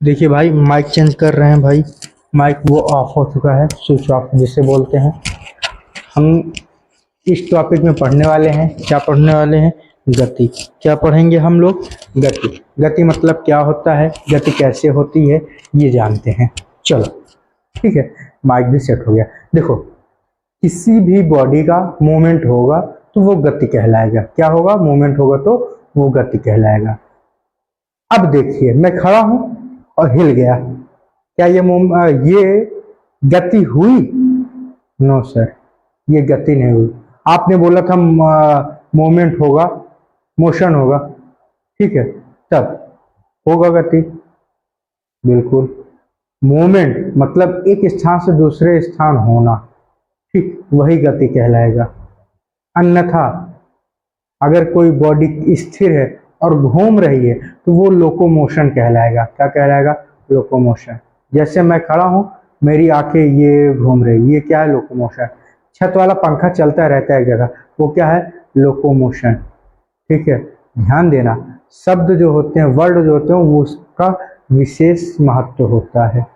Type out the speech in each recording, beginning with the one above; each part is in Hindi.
देखिए भाई, माइक चेंज कर रहे हैं भाई। माइक वो ऑफ हो चुका है, स्विच ऑफ जिसे बोलते हैं। हम इस टॉपिक में पढ़ने वाले हैं। क्या पढ़ने वाले हैं? गति। क्या पढ़ेंगे हम लोग? गति। गति मतलब क्या होता है, गति कैसे होती है, ये जानते हैं। चलो ठीक है, माइक भी सेट हो गया। देखो, किसी भी बॉडी का मूवमेंट होगा तो वो गति कहलाएगा। क्या होगा? मूवमेंट होगा तो वो गति कहलाएगा। अब देखिए, मैं खड़ा हूं और हिल गया, क्या ये गति हुई? नो सर, ये गति नहीं हुई। आपने बोला था मोमेंट होगा, मोशन होगा, ठीक है, तब होगा गति। बिल्कुल, मोमेंट मतलब एक स्थान से दूसरे स्थान होना, ठीक, वही गति कहलाएगा। अन्यथा अगर कोई बॉडी स्थिर है और घूम रही है तो वो लोकोमोशन कहलाएगा। क्या कहलाएगा? लोकोमोशन। जैसे मैं खड़ा हूं, मेरी आंखें ये घूम रही, ये क्या है? लोकोमोशन। छत वाला पंखा चलता रहता है एक जगह, वो क्या है? लोकोमोशन। ठीक है, ध्यान देना, शब्द जो होते हैं, वर्ड जो होते हैं, वो उसका विशेष महत्व होता है।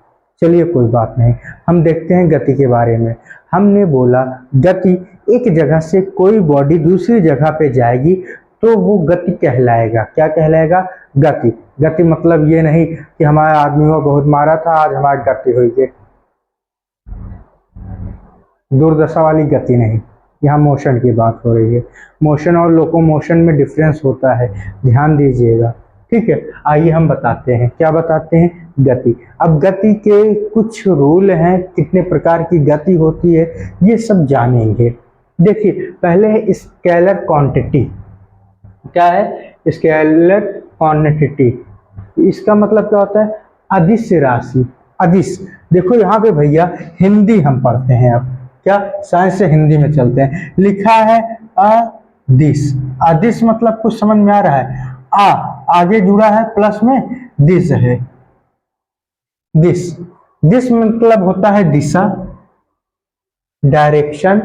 चलिए कोई बात नहीं, हम देखते हैं गति के बारे में। हमने बोला गति, एक जगह से कोई बॉडी दूसरी जगह पे जाएगी तो वो गति कहलाएगा। क्या कहलाएगा? गति। गति मतलब ये नहीं कि हमारे आदमी को बहुत मारा था, आज हमारी गति हुई है, दुर्दशा वाली गति नहीं। यहाँ मोशन की बात हो रही है। मोशन और लोकोमोशन में डिफरेंस होता है, ध्यान दीजिएगा। ठीक है, आइए हम बताते हैं। क्या बताते हैं? गति। अब गति के कुछ रूल हैं, कितने प्रकार की गति होती है ये सब जानेंगे। देखिए, पहले है स्केलर क्वांटिटी। क्या है? Scalar quantity. इसका मतलब क्या होता है? अदिश राशि। अदिश, देखो यहाँ पे भैया हिंदी हम पढ़ते हैं। अब क्या साइंस से हिंदी में चलते हैं। लिखा है अदिश। अदिश मतलब कुछ समझ में आ रहा है? आ आगे जुड़ा है प्लस में, दिस है। दिस, दिस मतलब होता है दिशा, डायरेक्शन।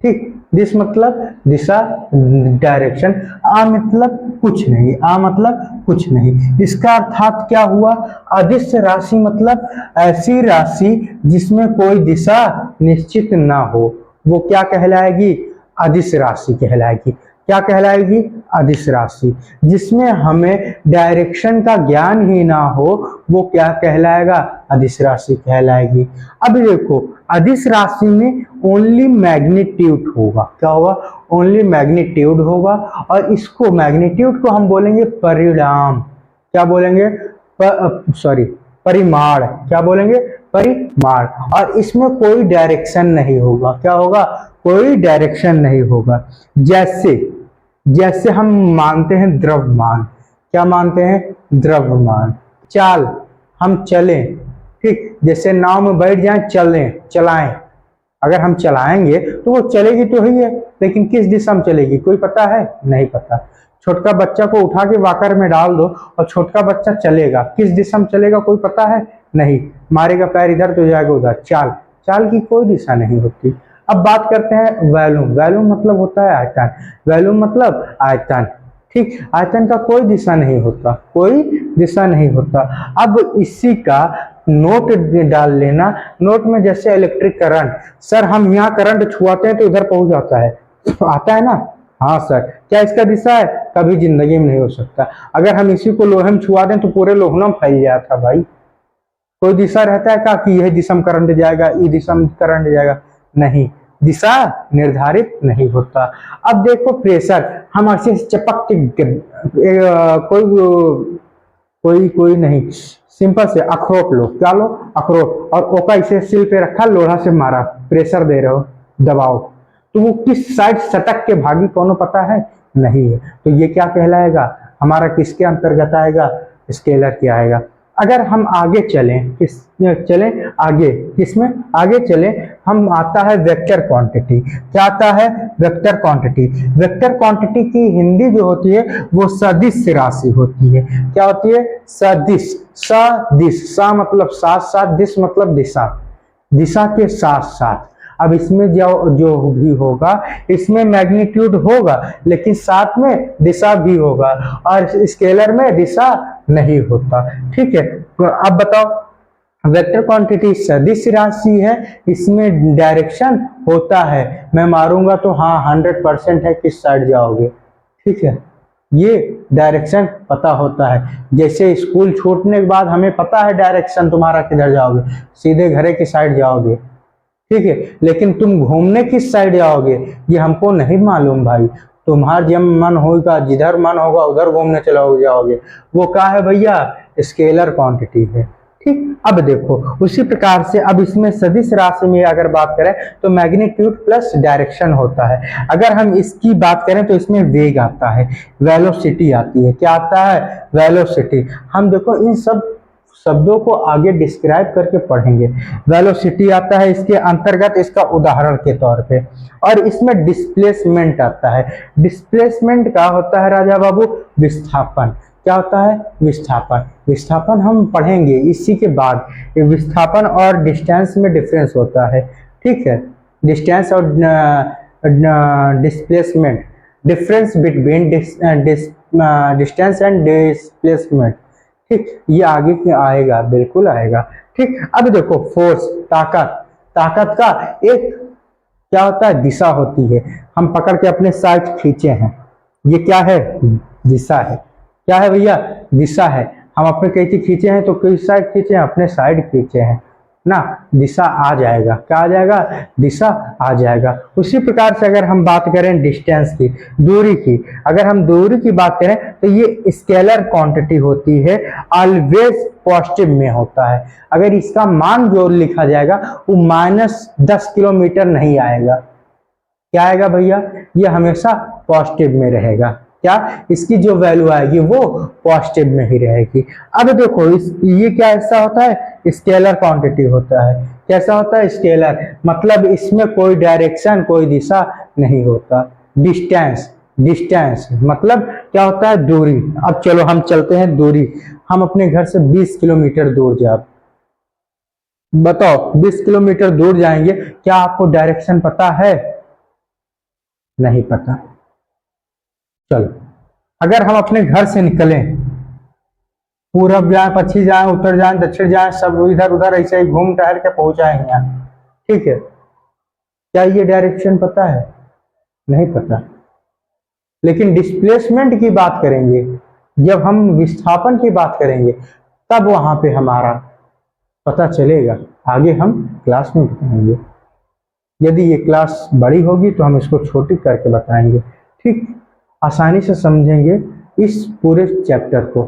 ठीक, दिस मतलब दिशा, डायरेक्शन। आ मतलब कुछ नहीं, आ मतलब कुछ नहीं। इसका अर्थात क्या हुआ? अदिश राशि मतलब ऐसी राशि जिसमें कोई दिशा निश्चित ना हो, वो क्या कहलाएगी? अदिश राशि कहलाएगी। क्या कहलाएगी? अदिश राशि। जिसमें हमें डायरेक्शन का ज्ञान ही ना हो, वो क्या कहलाएगा? अदिश राशि कहलाएगी। अब देखो, अदिश राशि में ओनली मैग्नीट्यूड होगा। क्या होगा? ओनली मैग्नीट्यूड होगा। और इसको, मैग्नीट्यूड को हम बोलेंगे परिणाम। क्या बोलेंगे? सॉरी, परिमाण। क्या बोलेंगे? परिमाण। और इसमें कोई डायरेक्शन नहीं होगा। क्या होगा? कोई डायरेक्शन नहीं होगा। जैसे जैसे हम मानते हैं द्रव्यमान। क्या मानते हैं? द्रव्यमान। चाल, हम चलें, ठीक, जैसे नाव में बैठ जाएं, चलें, चलाएं। अगर हम चलाएंगे तो वो चलेगी तो ही है, लेकिन किस दिशा में चलेगी कोई पता है? नहीं पता। छोटका बच्चा को उठा के वाकर में डाल दो और छोटका बच्चा चलेगा, किस दिशा में चलेगा कोई पता है? नहीं। मारेगा पैर इधर तो जाएगा उधर। चाल, चाल की कोई दिशा नहीं होती। अब बात करते हैं वॉल्यूम। वॉल्यूम मतलब होता है आयतन। वॉल्यूम मतलब आयतन। ठीक, आयतन का कोई दिशा नहीं होता, कोई दिशा नहीं होता। अब इसी का नोट डाल लेना। नोट में जैसे इलेक्ट्रिक करंट, सर हम यहाँ करंट छुआते हैं तो इधर पहुंच जाता है, आता है ना? हाँ सर। क्या इसका दिशा है? कभी जिंदगी में नहीं हो सकता। अगर हम इसी को लोहे में छुआ दें तो पूरे लोहना में फैल जाता भाई। कोई दिशा रहता है क्या कि यह दिशा में करंट जाएगा, ये दिशा में करंट जाएगा? नहीं, दिशा निर्धारित नहीं होता। अब देखो प्रेशर, हम ऐसे चपक के कोई कोई कोई नहीं, सिंपल से अखरोट लो। क्या लो? अखरोट। और ओका इसे सिल पे रखा, लोहा से मारा, प्रेशर दे रहे हो, दबाओ, तो वो किस साइड सटक के भागी कौन पता है? नहीं है। तो ये क्या कहलाएगा? हमारा किसके अंतर्गत आएगा? स्केलर के आएगा। अगर हम आगे चलें, चलें आगे, किसमें आगे चलें, हम आता है वेक्टर क्वांटिटी। क्या आता है? Vector quantity. वेक्टर क्वांटिटी की हिंदी जो होती है वो सदिश राशि होती है। क्या होती है? सदिश। सदिश, सा मतलब साथ साथ, दिश मतलब दिशा, दिशा के साथ साथ। अब इसमें जो जो भी होगा, इसमें मैग्नीट्यूड होगा लेकिन साथ में दिशा भी होगा, और स्केलर में दिशा नहीं होता। ठीक है, तो अब बताओ, वेक्टर क्वांटिटी सदिश राशि है, इसमें डायरेक्शन होता है। मैं मारूंगा तो हाँ 100% है किस साइड जाओगे। ठीक है, ये डायरेक्शन पता होता है। जैसे स्कूल छूटने के बाद हमें पता है डायरेक्शन तुम्हारा किधर जाओगे, सीधे घरे की साइड जाओगे। ठीक है, लेकिन तुम घूमने किस साइड जाओगे ये हमको नहीं मालूम भाई। तुम्हारा जब मन होगा, जिधर मन होगा उधर घूमने चले जाओगे। वो क्या है भैया, स्केलर क्वांटिटी है। ठीक, अब देखो उसी प्रकार से अब इसमें सदिश राशि में अगर बात करें तो मैग्नीट्यूड प्लस डायरेक्शन होता है। अगर हम इसकी बात करें तो इसमें वेग आता है, वेलोसिटी आती है। क्या आता है, वेलोसिटी। हम देखो इन सब शब्दों को आगे डिस्क्राइब करके पढ़ेंगे। वेलोसिटी आता है इसके अंतर्गत, इसका उदाहरण के तौर पे। और इसमें डिस्प्लेसमेंट आता है। डिस्प्लेसमेंट क्या होता है राजा बाबू, विस्थापन। क्या होता है, विस्थापन। विस्थापन हम पढ़ेंगे इसी के बाद। ये विस्थापन और डिस्टेंस में डिफरेंस होता है। ठीक है, डिस्टेंस और displacement, difference between distance and displacement. ठीक, ये आगे के आएगा, बिल्कुल आएगा। ठीक, अब देखो फोर्स, ताकत। ताकत का एक क्या होता है, दिशा होती है। हम पकड़ के अपने साइड खींचे हैं, ये क्या है, दिशा है। क्या है भैया, दिशा है। हम अपने कहीं खींचे हैं तो किस साइड खींचे हैं, अपने साइड खींचे हैं ना, दिशा आ जाएगा। क्या आ जाएगा, दिशा आ जाएगा। उसी प्रकार से अगर हम बात करें डिस्टेंस की, दूरी की, अगर हम दूरी की बात करें तो ये स्केलर क्वांटिटी होती है, ऑलवेज पॉजिटिव में होता है। अगर इसका मान जो लिखा जाएगा वो -10 किलोमीटर नहीं आएगा। क्या आएगा भैया, ये हमेशा पॉजिटिव में रहेगा। क्या, इसकी जो वैल्यू आएगी वो पॉजिटिव में ही रहेगी। अब देखो ये क्या ऐसा होता है, स्केलर क्वांटिटी होता है। कैसा होता है, स्केलर, मतलब इसमें कोई डायरेक्शन, कोई दिशा नहीं होता। डिस्टेंस, डिस्टेंस मतलब क्या होता है, दूरी। अब चलो हम चलते हैं दूरी। हम अपने घर से 20 किलोमीटर दूर जाओ, बताओ 20 किलोमीटर दूर जाएंगे, क्या आपको डायरेक्शन पता है, नहीं पता। चलो, अगर हम अपने घर से निकलें, पूरब जाए, पश्चिम जाए, उत्तर जाए, दक्षिण जाए, सब इधर उधर ऐसे ही घूम टहल के पहुंचाएंगे यहाँ। ठीक है, क्या ये डायरेक्शन पता है, नहीं पता। लेकिन डिस्प्लेसमेंट की बात करेंगे, जब हम विस्थापन की बात करेंगे तब वहां पे हमारा पता चलेगा। आगे हम क्लास में बताएंगे। यदि ये क्लास बड़ी होगी तो हम इसको छोटी करके बताएंगे। ठीक, आसानी से समझेंगे इस पूरे चैप्टर को।